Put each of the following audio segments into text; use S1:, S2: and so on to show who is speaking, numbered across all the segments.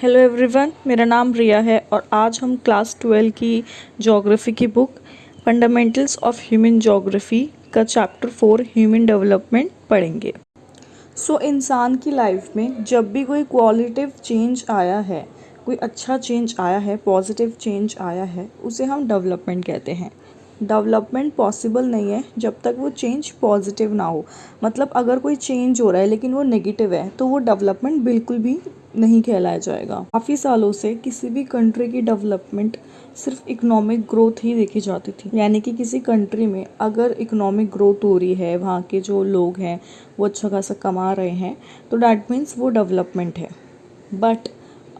S1: Hello everyone, मेरा नाम रिया है और आज हम क्लास 12 की ज्योग्राफी की book fundamentals of human geography का चैप्टर 4 ह्यूमन डेवलपमेंट पढ़ेंगे। इंसान की लाइफ में जब भी कोई क्वालिटेटिव चेंज आया है, कोई अच्छा चेंज आया है, पॉजिटिव चेंज आया है, उसे हम डेवलपमेंट कहते हैं। डेवलपमेंट पॉसिबल नहीं है जब तक वो चेंज पॉजिटिव ना हो। मतलब अगर कोई चेंज हो रहा है लेकिन वो नेगेटिव है तो वो डेवलपमेंट बिल्कुल भी नहीं कहलाया जाएगा। काफ़ी सालों से किसी भी कंट्री की डेवलपमेंट सिर्फ इकोनॉमिक ग्रोथ ही देखी जाती थी, यानी कि किसी कंट्री में अगर इकोनॉमिक ग्रोथ हो रही है, वहाँ के जो लोग हैं वो अच्छा खासा कमा रहे हैं, तो डैट मीन्स वो डेवलपमेंट है। बट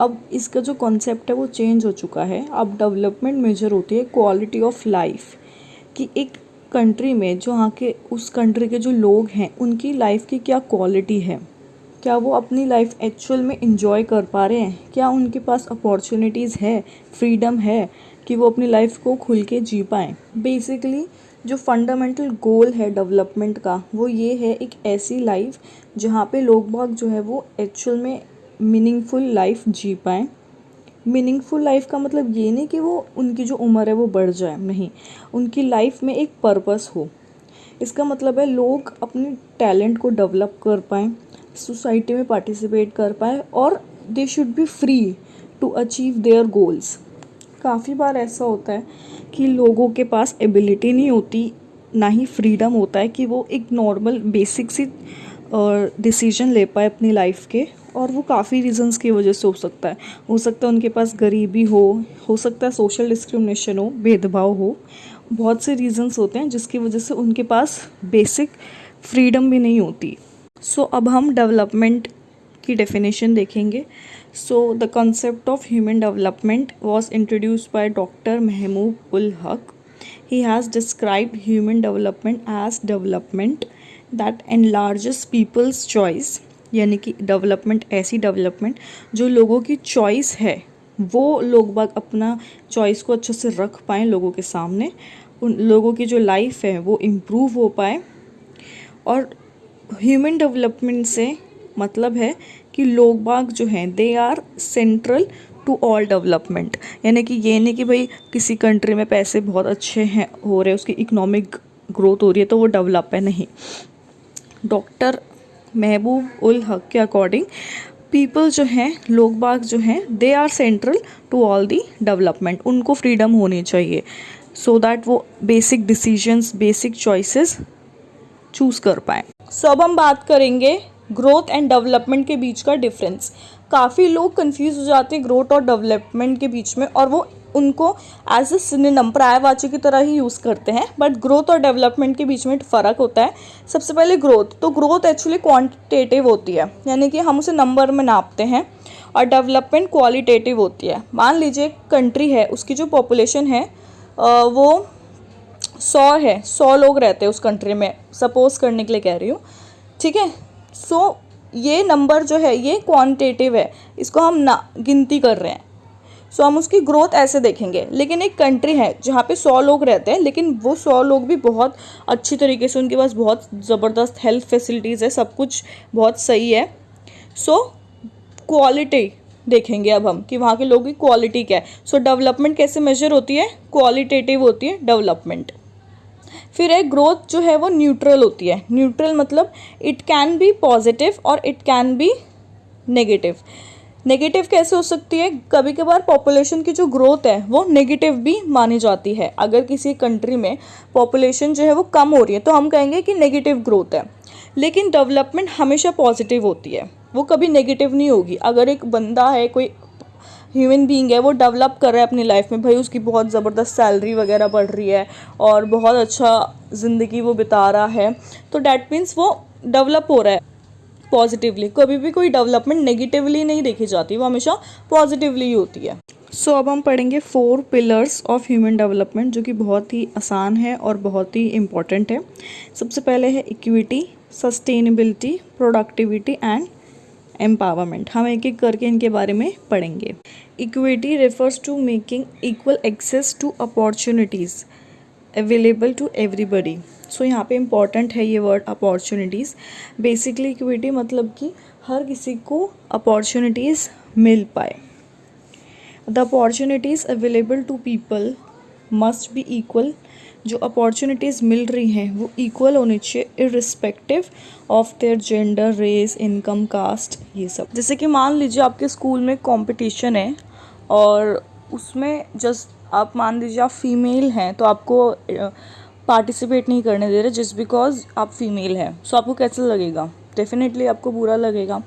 S1: अब इसका जो कॉन्सेप्ट है वो चेंज हो चुका है। अब डेवलपमेंट मेजर होती है क्वालिटी ऑफ लाइफ, कि एक कंट्री में जो वहाँ के उस कंट्री के जो लोग हैं उनकी लाइफ की क्या क्वालिटी है, क्या वो अपनी लाइफ एक्चुअल में इंजॉय कर पा रहे हैं, क्या उनके पास अपॉर्चुनिटीज़ है, फ्रीडम है कि वो अपनी लाइफ को खुल के जी पाएँ। बेसिकली जो फंडामेंटल गोल है डेवलपमेंट का वो ये है, एक ऐसी लाइफ जहाँ पे लोग बाग जो है वो एक्चुअल में मीनिंगफुल लाइफ जी पाएँ। मीनिंगफुल लाइफ का मतलब ये नहीं कि वो उनकी जो उम्र है वो बढ़ जाए, नहीं, उनकी लाइफ में एक पर्पस हो। इसका मतलब है लोग अपने टैलेंट को डेवलप कर पाएँ, सोसाइटी में पार्टिसिपेट कर पाएँ और they should be free to achieve their goals. काफ़ी बार ऐसा होता है कि लोगों के पास एबिलिटी नहीं होती, ना ही फ्रीडम होता है कि वो एक नॉर्मल बेसिक सी डिसीजन ले पाए अपनी लाइफ के, और वो काफ़ी रीजंस की वजह से हो सकता है उनके पास गरीबी हो सकता है सोशल डिस्क्रिमिनेशन हो, भेदभाव हो, बहुत से रीजंस होते हैं जिसकी वजह से उनके पास बेसिक फ्रीडम भी नहीं होती। अब हम डेवलपमेंट की डेफिनेशन देखेंगे। The concept of human development was introduced by Dr. Mahmood ul Haq. He has described human development as development that enlarges people's choice, यानी कि डेवलपमेंट ऐसी डेवलपमेंट जो लोगों की चॉइस है, वो लोग बाग अपना चॉइस को अच्छे से रख पाएँ लोगों के सामने, उन लोगों की जो लाइफ है वो इम्प्रूव हो पाए। और ह्यूमन डेवलपमेंट से मतलब है कि लोग बाग जो हैं they are central to all development, यानी कि ये नहीं कि भाई किसी कंट्री में पैसे बहुत अच्छे हैं हो रहे हैं, उसकी इकोनॉमिक ग्रोथ हो रही है तो वो डेवलप है, नहीं। डॉक्टर महबूब उल हक के अकॉर्डिंग पीपल जो हैं, लोग बाग जो हैं, they are central to all the development. उनको फ्रीडम होनी चाहिए सो दैट वो basic decisions, basic choices choose कर पाएँ। अब हम बात करेंगे ग्रोथ एंड डेवलपमेंट के बीच का डिफरेंस। काफ़ी लोग कंफ्यूज हो जाते हैं ग्रोथ और डेवलपमेंट के बीच में, और वो उनको एज ए सिनोनिम, पर्यायवाची की तरह ही यूज़ करते हैं। बट ग्रोथ और डेवलपमेंट के बीच में फ़र्क होता है। सबसे पहले ग्रोथ एक्चुअली क्वांटिटेटिव होती है, यानी कि हम उसे नंबर में नापते हैं, और डेवलपमेंट क्वालिटेटिव होती है। मान लीजिए एक कंट्री है, उसकी जो पॉपुलेशन है वो 100 है, 100 लोग रहते हैं उस कंट्री में, सपोज करने के लिए कह रही हूँ, ठीक है। ये नंबर जो है ये क्वांटिटेटिव है, इसको हम ना गिनती कर रहे हैं, हम उसकी ग्रोथ ऐसे देखेंगे। लेकिन एक कंट्री है जहाँ पे 100 लोग रहते हैं, लेकिन वो 100 लोग भी बहुत अच्छी तरीके से, उनके पास बहुत ज़बरदस्त हेल्थ फैसिलिटीज़ है, सब कुछ बहुत सही है। क्वालिटी देखेंगे अब हम कि वहाँ के लोगों की क्वालिटी क्या है। डेवलपमेंट कैसे मेजर होती है, क्वालिटेटिव होती है डेवलपमेंट। फिर एक ग्रोथ जो है वो न्यूट्रल होती है। न्यूट्रल मतलब इट कैन बी पॉजिटिव और it can be negative. Negative कैसे हो सकती है, कभी कभार पॉपुलेशन की जो ग्रोथ है वो नेगेटिव भी मानी जाती है। अगर किसी कंट्री में पॉपुलेशन जो है वो कम हो रही है तो हम कहेंगे कि नेगेटिव ग्रोथ है। लेकिन डेवलपमेंट हमेशा पॉजिटिव होती है, वो कभी नेगेटिव नहीं होगी। अगर एक बंदा है, कोई ह्यूमन बीइंग है, वो डेवलप कर रहा है अपनी लाइफ में, भाई उसकी बहुत ज़बरदस्त सैलरी वगैरह बढ़ रही है और बहुत अच्छा ज़िंदगी वो बिता रहा है, तो डैट मीन्स वो डेवलप हो रहा है पॉजिटिवली। कभी भी कोई डेवलपमेंट नेगेटिवली नहीं देखी जाती, वो हमेशा पॉजिटिवली होती है। अब हम पढ़ेंगे 4 पिलर्स ऑफ ह्यूमन डेवलपमेंट, जो कि बहुत ही आसान है और बहुत ही इम्पॉर्टेंट है। सबसे पहले है equity, sustainability, productivity and empowerment. हम एक एक करके इनके बारे में पढ़ेंगे। Equity refers to making equal access to opportunities available to everybody. यहाँ पे इम्पॉर्टेंट है ये वर्ड अपॉर्चुनिटीज़। बेसिकली इक्विटी मतलब कि हर किसी को अपॉर्चुनिटीज़ मिल पाए। The opportunities available to people must be equal. जो अपॉर्चुनिटीज़ मिल रही हैं वो इक्वल होनी चाहिए irrespective of their gender, race, income, caste, ये सब। जैसे कि मान लीजिए आपके स्कूल में कंपटीशन है और उसमें जस्ट आप मान लीजिए आप फीमेल हैं तो आपको पार्टिसिपेट नहीं करने दे रहे जस्ट बिकॉज आप फीमेल हैं। सो आपको कैसा लगेगा? डेफिनेटली आपको बुरा लगेगा।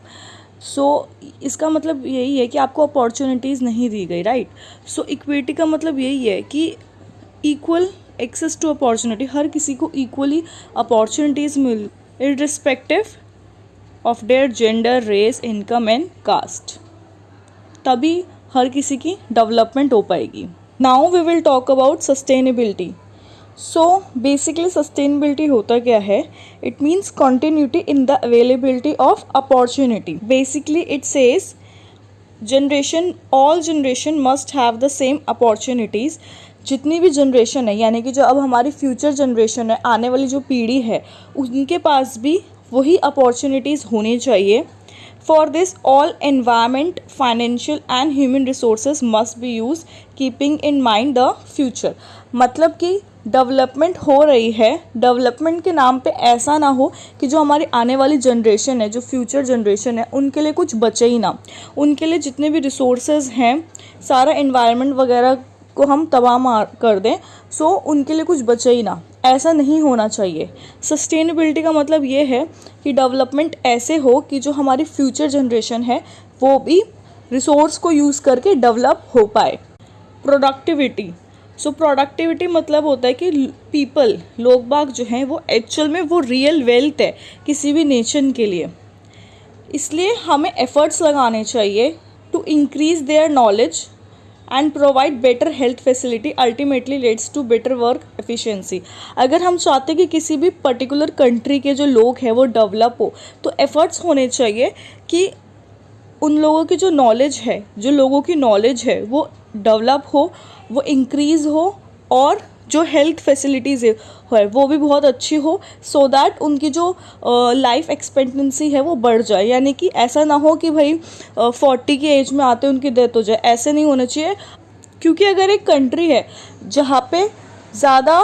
S1: सो इसका मतलब यही है कि आपको अपॉर्चुनिटीज़ नहीं दी गई, राइट। सो इक्विटी का मतलब यही है कि इक्वल एक्सेस टू अपॉर्चुनिटी, हर किसी को इक्वली अपॉर्चुनिटीज़ मिल irrespective of their gender, race, income and caste, तभी हर किसी की डेवलपमेंट हो पाएगी। Now we will talk about sustainability. So basically sustainability होता क्या है? It means continuity in the availability of opportunity. Basically it says all generation must have the same opportunities. जितनी भी जनरेशन है, यानी कि जो अब हमारी फ्यूचर जनरेशन है, आने वाली जो पीढ़ी है, उनके पास भी वही अपॉर्चुनिटीज़ होनी चाहिए। For this all environment, financial and human resources must be use keeping in mind the future. मतलब कि डेवलपमेंट हो रही है, डेवलपमेंट के नाम पे ऐसा ना हो कि जो हमारी आने वाली जनरेशन है, जो फ्यूचर जनरेशन है, उनके लिए कुछ बचे ही ना। उनके लिए जितने भी रिसोर्सेज हैं, सारा एनवायरनमेंट वगैरह को हम तबाह मार कर दें, सो उनके लिए कुछ बचे ही ना। ऐसा नहीं होना चाहिए। सस्टेनेबिलिटी का मतलब ये है कि डेवलपमेंट ऐसे हो कि जो हमारी फ्यूचर जनरेशन है वो भी रिसोर्स को यूज़ करके डेवलप हो पाए। प्रोडक्टिविटी। सो प्रोडक्टिविटी मतलब होता है कि पीपल, लोग बाग जो हैं वो एक्चुअल में वो रियल वेल्थ है किसी भी नेशन के लिए। इसलिए हमें एफर्ट्स लगाने चाहिए to increase their knowledge and provide better health facility, ultimately leads to better work efficiency. अगर हम चाहते हैं कि किसी भी पर्टिकुलर कंट्री के जो लोग हैं वो डेवलप हो, तो एफर्ट्स होने चाहिए कि उन लोगों की जो नॉलेज है, जो लोगों की नॉलेज है वो डेवलप हो, वो इंक्रीज़ हो, और जो हेल्थ फैसिलिटीज़ है वो भी बहुत अच्छी हो, सो दैट उनकी जो लाइफ एक्सपेक्टेंसी है वो बढ़ जाए। यानी कि ऐसा ना हो कि भाई 40 की एज में आते उनकी डेथ हो जाए, ऐसे नहीं होना चाहिए। क्योंकि अगर एक कंट्री है जहाँ पे ज़्यादा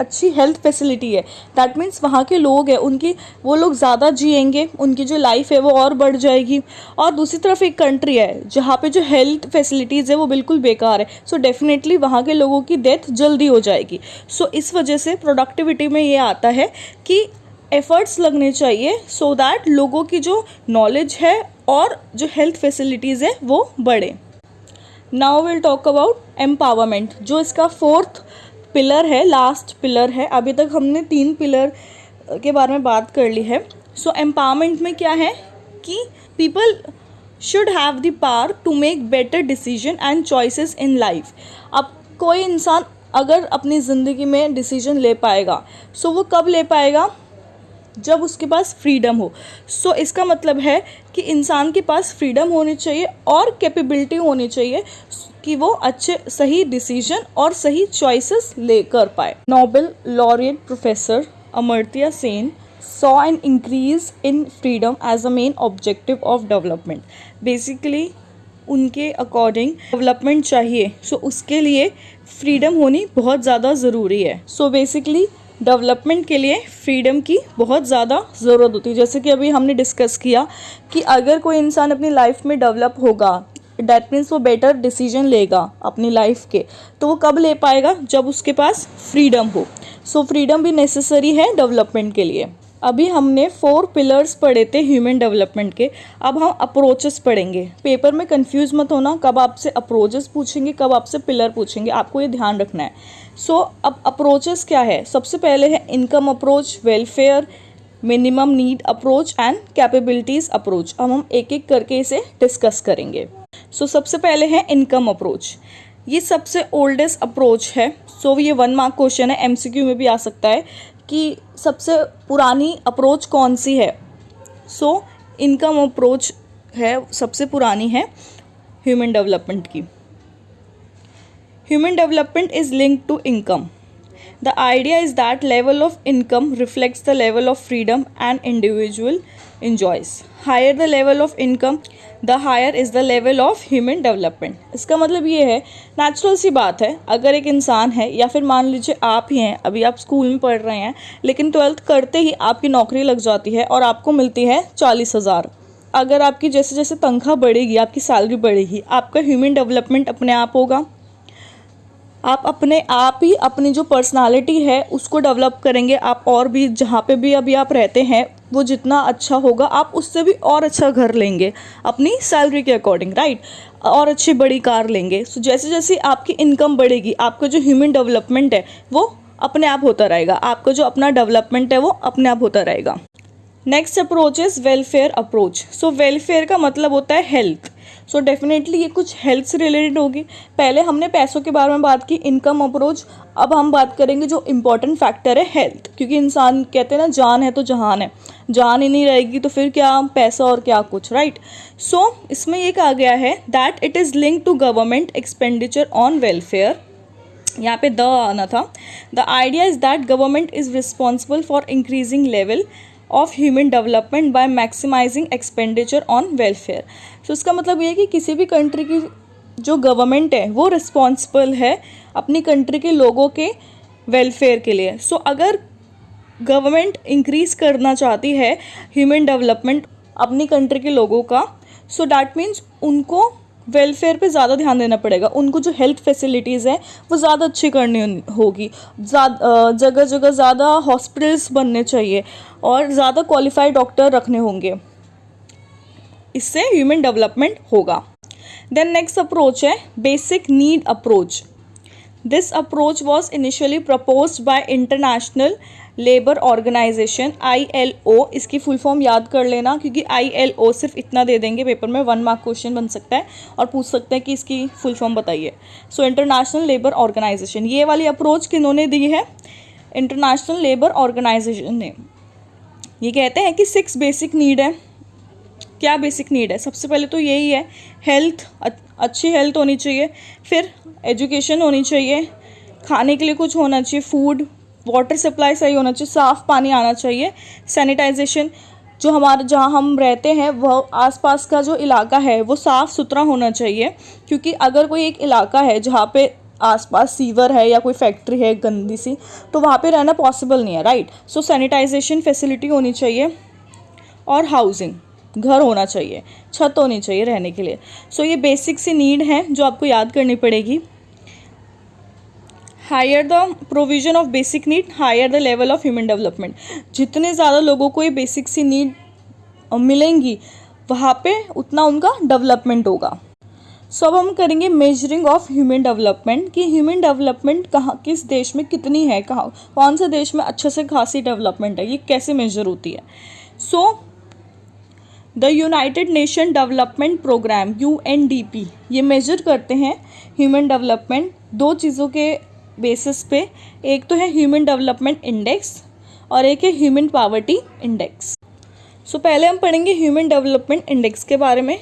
S1: अच्छी हेल्थ फैसिलिटी है, दैट मीन्स वहाँ के लोग हैं उनकी, वो लोग ज़्यादा जिएंगे, उनकी जो लाइफ है वो और बढ़ जाएगी। और दूसरी तरफ एक कंट्री है जहाँ पे जो हेल्थ फैसिलिटीज़ है वो बिल्कुल बेकार है, सो डेफिनेटली वहाँ के लोगों की डेथ जल्दी हो जाएगी। सो इस वजह से प्रोडक्टिविटी में ये आता है कि एफ़र्ट्स लगने चाहिए सो दैट लोगों की जो नॉलेज है और जो हेल्थ फैसिलिटीज़ है वो बढ़े। Now will talk about empowerment, जो इसका फोर्थ पिलर है, लास्ट पिलर है। अभी तक हमने 3 पिलर के बारे में बात कर ली है। सो एम्पावरमेंट में क्या है कि people should have the power to make better decision and choices in life. अब कोई इंसान अगर अपनी ज़िंदगी में डिसीजन ले पाएगा, सो वो कब ले पाएगा? जब उसके पास फ्रीडम हो। सो इसका मतलब है कि इंसान के पास फ्रीडम होनी चाहिए और कैपेबिलिटी होनी चाहिए कि वो अच्छे सही डिसीजन और सही चॉइसेस ले कर पाए। Nobel laureate professor Amartya Sen saw an increase in freedom as a main objective of development. Basically उनके अकॉर्डिंग डेवलपमेंट चाहिए, सो उसके लिए फ्रीडम होनी बहुत ज़्यादा ज़रूरी है। सो बेसिकली डेवलपमेंट के लिए फ्रीडम की बहुत ज़्यादा ज़रूरत होती है। जैसे कि अभी हमने डिस्कस किया कि अगर कोई इंसान अपनी लाइफ में डेवलप होगा, डैट मीन्स वो बेटर डिसीजन लेगा अपनी लाइफ के, तो वो कब ले पाएगा? जब उसके पास फ्रीडम हो। सो फ्रीडम भी नेसेसरी है डेवलपमेंट के लिए। अभी हमने 4 पिलर्स पढ़े थे ह्यूमन डेवलपमेंट के, अब हम अप्रोचेस पढ़ेंगे। पेपर में कंफ्यूज मत होना, कब आपसे अप्रोचेस पूछेंगे, कब आपसे पिलर पूछेंगे, आपको ये ध्यान रखना है। सो अब अप्रोचेस क्या है? सबसे पहले है income approach, welfare, minimum need approach and capabilities approach. अब हम एक एक करके इसे डिस्कस करेंगे। सो सबसे पहले है इनकम अप्रोच। ये सबसे ओल्डेस्ट अप्रोच है। सो ये 1 मार्क क्वेश्चन है, एमसीक्यू में भी आ सकता है कि सबसे पुरानी अप्रोच कौन सी है। सो इनकम अप्रोच है, सबसे पुरानी है ह्यूमन डेवलपमेंट की। Human development is linked to income. The idea is that level of income reflects the level of freedom an individual enjoys. Higher the level of income, the higher is the level of human development. इसका मतलब ये है, natural सी बात है, अगर एक इंसान है या फिर मान लीजिए आप ही हैं, अभी आप स्कूल में पढ़ रहे हैं लेकिन 12th करते ही आपकी नौकरी लग जाती है और आपको मिलती है 40,000। अगर आपकी जैसे जैसे तनख्वाह बढ़ेगी, आपकी सैलरी बढ़ेगी, आपका ह्यूमन डेवलपमेंट अपने आप होगा। आप अपने आप ही अपनी जो पर्सनालिटी है उसको डेवलप करेंगे आप, और भी जहाँ पे भी अभी आप रहते हैं वो जितना अच्छा होगा आप उससे भी और अच्छा घर लेंगे अपनी सैलरी के अकॉर्डिंग, राइट, और अच्छी बड़ी कार लेंगे। सो जैसे जैसे आपकी इनकम बढ़ेगी आपका जो ह्यूमन डेवलपमेंट है वो अपने आप होता रहेगा, आपका जो अपना डेवलपमेंट है वो अपने आप होता रहेगा। Next approach is welfare approach. So welfare का मतलब होता है हेल्थ। सो डेफिनेटली ये कुछ हेल्थ से रिलेटेड होगी। पहले हमने पैसों के बारे में बात की, इनकम अप्रोच। अब हम बात करेंगे जो इम्पोर्टेंट फैक्टर है हेल्थ, क्योंकि इंसान कहते हैं ना जान है तो जहान है, जान ही नहीं रहेगी तो फिर क्या पैसा और क्या कुछ, राइट। सो इसमें ये कहा गया है that it is link to government expenditure on welfare. यहाँ पे द आना था। The idea is that government is responsible for increasing level of human development by maximising expenditure on welfare. So इसका मतलब ये है कि किसी भी कंट्री की जो गवर्नमेंट है वो रिस्पॉन्सिबल है अपनी कंट्री के लोगों के वेलफेयर के लिए। सो अगर गवर्नमेंट इंक्रीज़ करना चाहती है ह्यूमन डेवलपमेंट अपनी कंट्री के लोगों का, सो दैट मीन्स उनको वेलफेयर पे ज़्यादा ध्यान देना पड़ेगा, उनको जो हेल्थ फैसिलिटीज़ हैं वो ज़्यादा अच्छी करनी होगी, जगह जगह ज़्यादा हॉस्पिटल्स बनने चाहिए और ज़्यादा क्वालिफाइड डॉक्टर रखने होंगे, इससे ह्यूमन डेवलपमेंट होगा। देन नेक्स्ट अप्रोच है basic need approach. This approach was initially proposed by International Labour Organization ILO। इसकी फुल फॉर्म याद कर लेना, क्योंकि ILO सिर्फ इतना दे देंगे पेपर में, 1 मार्क क्वेश्चन बन सकता है और पूछ सकते हैं कि इसकी फुल फॉर्म बताइए। सो इंटरनेशनल लेबर ऑर्गेनाइजेशन, ये वाली अप्रोच किन्होंने दी है? इंटरनेशनल लेबर ऑर्गेनाइजेशन ने। ये कहते हैं कि 6 बेसिक नीड है। क्या बेसिक नीड है? सबसे पहले तो यही है हेल्थ, अच्छी हेल्थ होनी चाहिए, फिर एजुकेशन होनी चाहिए, खाने के लिए कुछ होना चाहिए, फूड, वाटर सप्लाई सही होना चाहिए, साफ़ पानी आना चाहिए, सैनिटाइजेशन, जो हमारे जहाँ हम रहते हैं वह आसपास का जो इलाका है वो साफ़ सुथरा होना चाहिए, क्योंकि अगर कोई एक इलाका है जहाँ पे आसपास सीवर है या कोई फैक्ट्री है गंदी सी, तो वहाँ पे रहना पॉसिबल नहीं है, राइट। सो सैनिटाइजेशन फैसिलिटी होनी चाहिए और हाउसिंग, घर होना चाहिए, छत होनी चाहिए रहने के लिए। सो ये बेसिक सी नीड है जो आपको याद करनी पड़ेगी। Higher the provision of basic need higher the level of human development. जितने ज़्यादा लोगों को ये बेसिक सी नीड मिलेंगी वहाँ पे उतना उनका डेवलपमेंट होगा। सो अब हम करेंगे मेजरिंग ऑफ ह्यूमन डेवलपमेंट, कि ह्यूमन डेवलपमेंट कहाँ किस देश में कितनी है, कहाँ कौन से देश में अच्छे से खासी डेवलपमेंट है, ये कैसे मेजर होती है। So the United Nation Development Programme UNDP ये मेजर करते हैं ह्यूमन डेवलपमेंट 2 चीज़ों के बेसिस पे। एक तो है ह्यूमन डेवलपमेंट इंडेक्स और एक है ह्यूमन पॉवर्टी इंडेक्स। सो पहले हम पढ़ेंगे ह्यूमन डेवलपमेंट इंडेक्स के बारे में,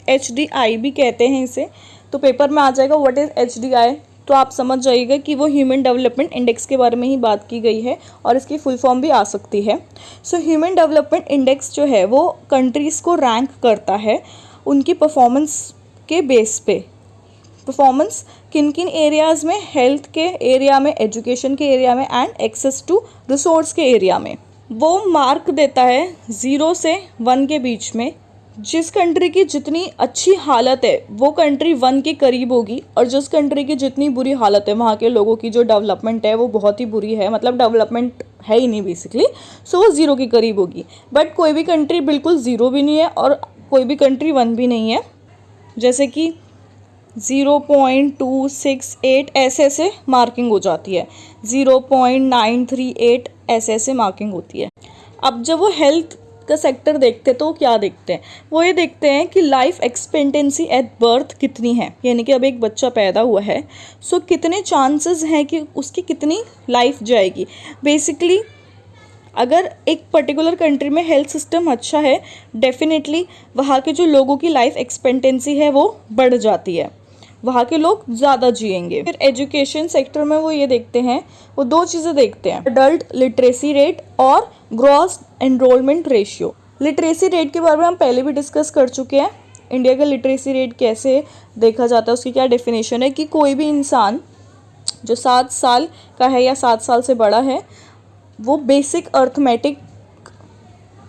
S1: HDI भी कहते हैं इसे, तो पेपर में आ जाएगा व्हाट इज़ HDI, तो आप समझ जाइएगा कि वो ह्यूमन डेवलपमेंट इंडेक्स के बारे में ही बात की गई है और इसकी फुल फॉर्म भी आ सकती है। सो ह्यूमन डेवलपमेंट इंडेक्स जो है वो कंट्रीज़ को रैंक करता है उनकी परफॉर्मेंस के बेस पे। परफॉर्मेंस किन किन एरियाज़ में? हेल्थ के एरिया में, एजुकेशन के एरिया में एंड एक्सेस टू रिसोर्स के एरिया में। वो मार्क देता है 0 से 1 के बीच में। जिस कंट्री की जितनी अच्छी हालत है वो कंट्री 1 के करीब होगी, और जिस कंट्री की जितनी बुरी हालत है, वहाँ के लोगों की जो डेवलपमेंट है वो बहुत ही बुरी है, मतलब डेवलपमेंट है ही नहीं बेसिकली, सो वो 0 के करीब होगी। बट कोई भी कंट्री बिल्कुल 0 भी नहीं है और कोई भी कंट्री 1 भी नहीं है, जैसे कि 0.268 ऐसे मार्किंग हो जाती है, 0.938 ऐसे मार्किंग होती है। अब जब वो हेल्थ का सेक्टर देखते हैं तो क्या देखते हैं? वो ये देखते हैं कि लाइफ एक्सपेक्टेंसी एट बर्थ कितनी है, यानी कि अब एक बच्चा पैदा हुआ है, सो कितने चांसेस हैं कि उसकी कितनी लाइफ जाएगी। बेसिकली अगर एक पर्टिकुलर कंट्री में हेल्थ सिस्टम अच्छा है, डेफिनेटली वहाँ के जो लोगों की लाइफ एक्सपेक्टेंसी है वो बढ़ जाती है, वहाँ के लोग ज़्यादा जिएंगे। फिर एजुकेशन सेक्टर में वो ये देखते हैं, वो 2 चीज़ें देखते हैं, अडल्ट लिटरेसी रेट और gross enrolment ratio. Literacy rate के बारे में हम पहले भी डिस्कस कर चुके हैं, इंडिया का लिटरेसी रेट कैसे देखा जाता है, उसकी क्या डेफिनेशन है कि कोई भी इंसान जो 7 साल का है या 7 साल से बड़ा है वो बेसिक अर्थमेटिक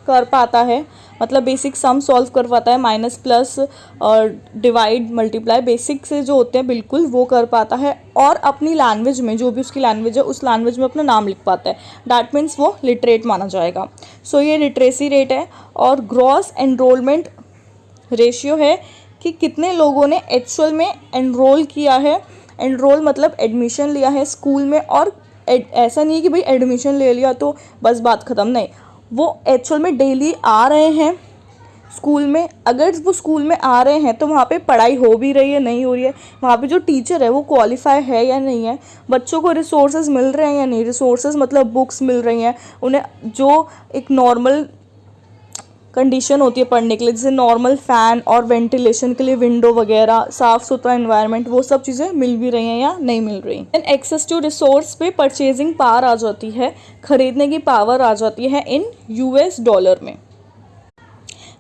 S1: कर पाता है, मतलब बेसिक सम सॉल्व कर पाता है, माइनस प्लस और डिवाइड मल्टीप्लाई बेसिक से जो होते हैं बिल्कुल वो कर पाता है, और अपनी लैंग्वेज में जो भी उसकी लैंग्वेज है उस लैंग्वेज में अपना नाम लिख पाता है। डैट मीन्स वो लिटरेट माना जाएगा। सो ये लिटरेसी रेट है। और ग्रॉस एनरोलमेंट रेशियो है कि कितने लोगों ने एक्चुअल में एनरोल किया है। एनरोल मतलब एडमिशन लिया है स्कूल में, और ऐसा नहीं है कि भाई एडमिशन ले लिया तो बस बात ख़त्म, नहीं, वो एक्चुअल में डेली आ रहे हैं स्कूल में। अगर वो स्कूल में आ रहे हैं तो वहाँ पे पढ़ाई हो भी रही है, नहीं हो रही है, वहाँ पे जो टीचर है वो क्वालिफाई है या नहीं है, बच्चों को रिसोर्सेज मिल रहे हैं या नहीं, रिसोर्सेज मतलब बुक्स मिल रही हैं उन्हें, जो एक नॉर्मल कंडीशन होती है पढ़ने के लिए, जैसे नॉर्मल फ़ैन और वेंटिलेशन के लिए विंडो वगैरह, साफ़ सुथरा एनवायरनमेंट, वो सब चीज़ें मिल भी रही हैं या नहीं मिल रही। एंड एक्सेस टू रिसोर्स पे परचेजिंग पावर आ जाती है, ख़रीदने की पावर आ जाती है इन US डॉलर में।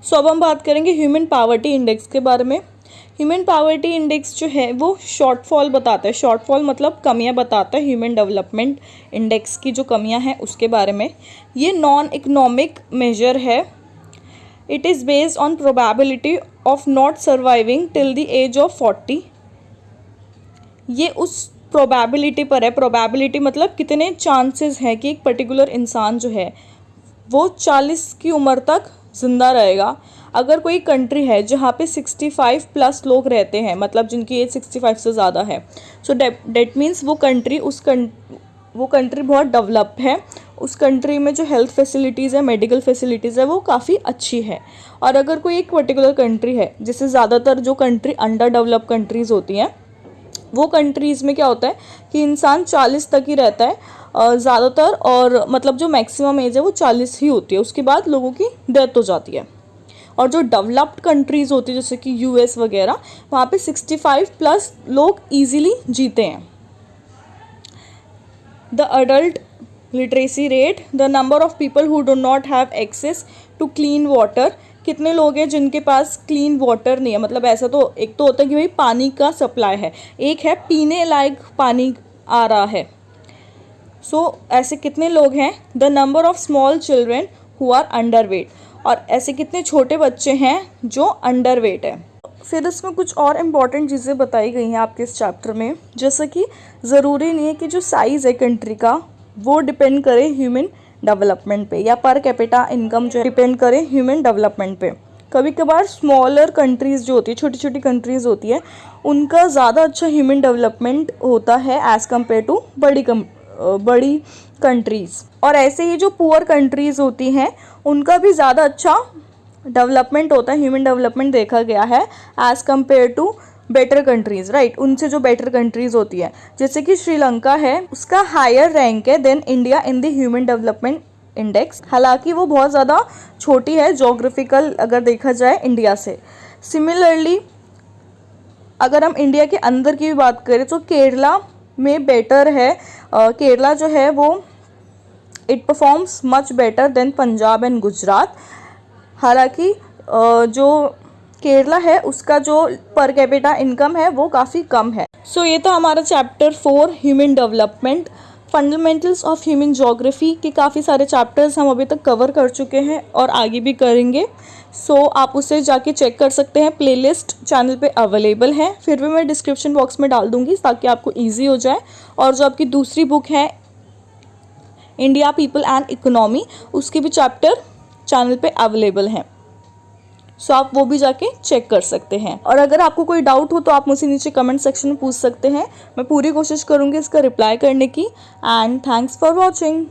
S1: सो अब हम बात करेंगे ह्यूमन पावर्टी इंडेक्स के बारे में। ह्यूमन पावर्टी इंडेक्स जो है वो शॉर्टफॉल बताता है, शॉर्टफॉल मतलब कमियां बताता है ह्यूमन डेवलपमेंट इंडेक्स की जो कमियां हैं उसके बारे में। ये नॉन इकोनॉमिक मेजर है। It is based on probability of not surviving till the age of 40। ये उस प्रोबेबिलिटी पर है, प्रोबेबिलिटी मतलब कितने चांसेस हैं कि एक पर्टिकुलर इंसान जो है वो 40 की उम्र तक ज़िंदा रहेगा। अगर कोई कंट्री है जहाँ पे 65 प्लस लोग रहते हैं, मतलब जिनकी एज 65 से ज़्यादा है, सो डेट मीन्स वो कंट्री वो कंट्री बहुत डेवलप है, उस कंट्री में जो हेल्थ फैसिलिटीज़ है, मेडिकल फैसिलिटीज़ है वो काफ़ी अच्छी है। और अगर कोई एक पर्टिकुलर कंट्री है, जैसे ज़्यादातर जो कंट्री अंडर डेवलप कंट्रीज़ होती हैं, वो कंट्रीज़ में क्या होता है कि इंसान 40 तक ही रहता है ज़्यादातर, और मतलब जो मैक्सिमम एज है वो 40 ही होती है, उसके बाद लोगों की डेथ हो जाती है। और जो डेवलप्ड कंट्रीज़ होती है जैसे कि US वगैरह, वहाँ पे 65 प्लस लोग ईजीली जीते हैं। The adult literacy rate, the number of people who do not have access to clean water. कितने लोग हैं जिनके पास क्लीन वाटर नहीं है, मतलब ऐसा तो एक तो होता है कि भाई पानी का सप्लाई है, एक है पीने लायक पानी आ रहा है। सो ऐसे कितने लोग हैं। The number of small children who are underweight, और ऐसे कितने छोटे बच्चे हैं जो अंडर वेट है। फिर इसमें कुछ और इम्पॉर्टेंट चीज़ें बताई गई हैं आपके इस चैप्टर में, जैसे कि ज़रूरी नहीं है कि जो साइज़ है कंट्री का वो डिपेंड करे ह्यूमन डेवलपमेंट पे, या पर कैपिटा इनकम जो डिपेंड करे ह्यूमन डेवलपमेंट पे। कभी कभार स्मॉलर कंट्रीज़ जो होती है, छोटी छोटी कंट्रीज़ होती है, उनका ज़्यादा अच्छा ह्यूमन डेवलपमेंट होता है एज़ कम्पेयर टू बड़ी कंट्रीज़। और ऐसे ही जो पुअर कंट्रीज़ होती हैं उनका भी ज़्यादा अच्छा डेवलपमेंट होता है, ह्यूमन डेवलपमेंट देखा गया है as compare to better countries, right, उनसे जो बेटर कंट्रीज़ होती है। जैसे कि श्रीलंका है, उसका हायर रैंक है then India in the human development index, हालांकि वो बहुत ज़्यादा छोटी है जोग्राफिकल अगर देखा जाए इंडिया से। सिमिलरली अगर हम इंडिया के अंदर की भी बात करें तो केरला में बेटर है। केरला जो है वो it performs much better than Punjab and Gujarat. हालांकि जो केरला है उसका जो पर कैपिटा इनकम है वो काफ़ी कम है। सो ये तो हमारा chapter 4 human development, fundamentals of human geography के काफ़ी सारे चैप्टर्स हम अभी तक कवर कर चुके हैं और आगे भी करेंगे। सो आप उसे जाके चेक कर सकते हैं, प्लेलिस्ट चैनल पे अवेलेबल है, फिर भी मैं डिस्क्रिप्शन बॉक्स में डाल दूँगी ताकि आपको ईजी हो जाए। और जो आपकी दूसरी बुक है इंडिया पीपल एंड इकोनॉमी, उसके भी चैप्टर चैनल पे अवेलेबल हैं, सो आप वो भी जाके चेक कर सकते हैं। और अगर आपको कोई डाउट हो तो आप मुझसे नीचे कमेंट सेक्शन में पूछ सकते हैं, मैं पूरी कोशिश करूँगी इसका रिप्लाई करने की। And thanks for watching.